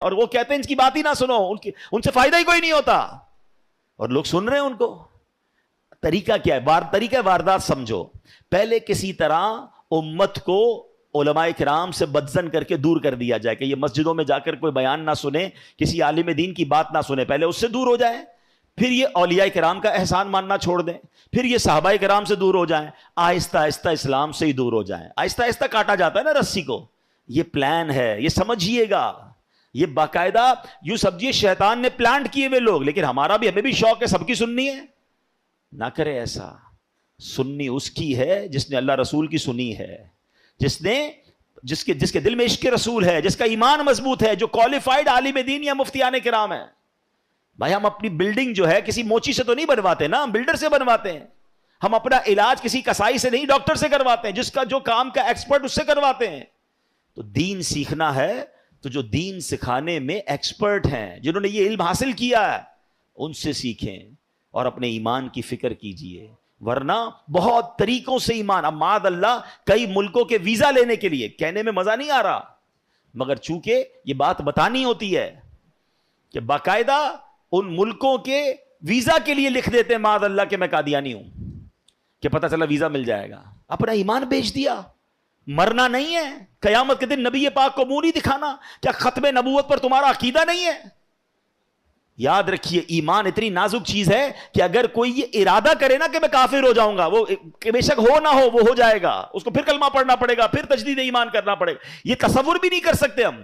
اور وہ کہتے ہیں ان کی بات ہی نہ سنو، ان سے فائدہ ہی کوئی نہیں ہوتا، اور لوگ سن رہے ہیں ان کو۔ طریقہ کیا ہے؟ طریقہ واردات سمجھو۔ پہلے کسی طرح امت کو علماء کرام سے بدزن کر کے دور کر دیا جائے کہ یہ مسجدوں میں جا کر کوئی بیان نہ سنے، کسی عالم دین کی بات نہ سنے، پہلے اس سے دور ہو جائیں، پھر یہ اولیاء کرام کا احسان ماننا چھوڑ دیں، پھر یہ صحابہ کرام سے دور ہو جائیں، آہستہ آہستہ اسلام سے ہی دور ہو جائیں۔ آہستہ آہستہ کاٹا جاتا ہے نا رسی کو، یہ پلان ہے، یہ سمجھیے گا، یہ باقاعدہ یوں سمجھیے شیطان نے پلانٹ کیے ہوئے لوگ۔ لیکن ہمیں بھی شوق ہے سب کی سننی ہے، نہ کرے ایسا۔ سننی اس کی ہے جس نے اللہ رسول کی سنی ہے، جس کے دل میں عشق رسول ہے، جس کا ایمان مضبوط ہے، جو کوالیفائڈ عالم دین یا مفتیان کرام ہے۔ بھائی ہم اپنی بلڈنگ جو ہے کسی موچی سے تو نہیں بنواتے نا، ہم بلڈر سے بنواتے ہیں۔ ہم اپنا علاج کسی کسائی سے نہیں، ڈاکٹر سے کرواتے ہیں، جس کا جو کام کا ایکسپرٹ اس سے کرواتے ہیں۔ تو دین سیکھنا ہے تو جو دین سکھانے میں ایکسپرٹ ہیں، جنہوں نے یہ علم حاصل کیا ہے، ان سے سیکھیں اور اپنے ایمان کی فکر کیجئے۔ ورنہ بہت طریقوں سے ایمان، اب معاذ اللہ کئی ملکوں کے ویزا لینے کے لیے، کہنے میں مزہ نہیں آ رہا، مگر چونکہ یہ بات بتانی ہوتی ہے کہ باقاعدہ ان ملکوں کے ویزا کے لیے لکھ دیتے ہیں معاذ اللہ کہ میں قادیانی ہوں، کہ پتہ چلا ویزا مل جائے گا۔ اپنا ایمان بیچ دیا۔ مرنا نہیں ہے، قیامت کے دن نبی پاک کو منہ نہیں دکھانا۔ کیا ختم نبوت پر تمہارا عقیدہ نہیں ہے؟ یاد رکھیے ایمان اتنی نازک چیز ہے کہ اگر کوئی یہ ارادہ کرے نا کہ میں کافر ہو جاؤں گا، وہ بے شک ہو نہ ہو وہ ہو جائے گا، اس کو پھر کلمہ پڑھنا پڑے گا، پھر تجدید ایمان کرنا پڑے گا۔ یہ تصور بھی نہیں کر سکتے ہم۔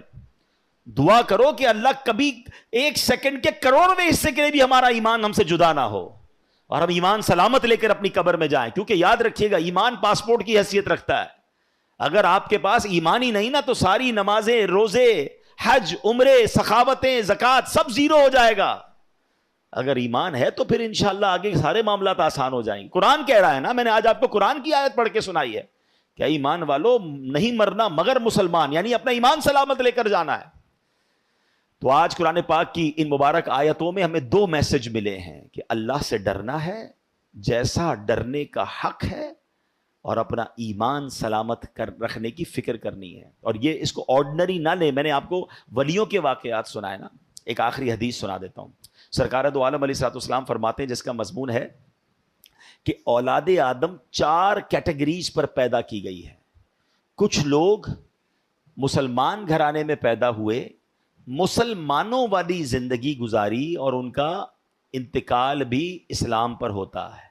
دعا کرو کہ اللہ کبھی ایک سیکنڈ کے کروڑویں حصے کے لیے بھی ہمارا ایمان ہم سے جدا نہ ہو، اور ہم ایمان سلامت لے کر اپنی قبر میں جائیں۔ کیونکہ یاد رکھیے گا ایمان پاسپورٹ کی حیثیت رکھتا ہے۔ اگر آپ کے پاس ایمان ہی نہیں نا تو ساری نمازیں، روزے، حج، عمرے، سخاوتیں، زکوٰۃ سب زیرو ہو جائے گا۔ اگر ایمان ہے تو پھر انشاءاللہ آگے سارے معاملات آسان ہو جائیں گے۔ قرآن کہہ رہا ہے نا، میں نے آج آپ کو قرآن کی آیت پڑھ کے سنائی ہے کہ ایمان والو نہیں مرنا مگر مسلمان، یعنی اپنا ایمان سلامت لے کر جانا ہے۔ تو آج قرآن پاک کی ان مبارک آیتوں میں ہمیں دو میسج ملے ہیں کہ اللہ سے ڈرنا ہے جیسا ڈرنے کا حق ہے، اور اپنا ایمان سلامت رکھنے کی فکر کرنی ہے۔ اور یہ اس کو آرڈنری نہ لیں۔ میں نے آپ کو ولیوں کے واقعات سنائے نا، ایک آخری حدیث سنا دیتا ہوں۔ سرکار دو عالم علیہ الصلوۃ والسلام فرماتے ہیں، جس کا مضمون ہے کہ اولاد آدم 4 کیٹیگریز پر پیدا کی گئی ہے۔ کچھ لوگ مسلمان گھرانے میں پیدا ہوئے، مسلمانوں والی زندگی گزاری، اور ان کا انتقال بھی اسلام پر ہوتا ہے۔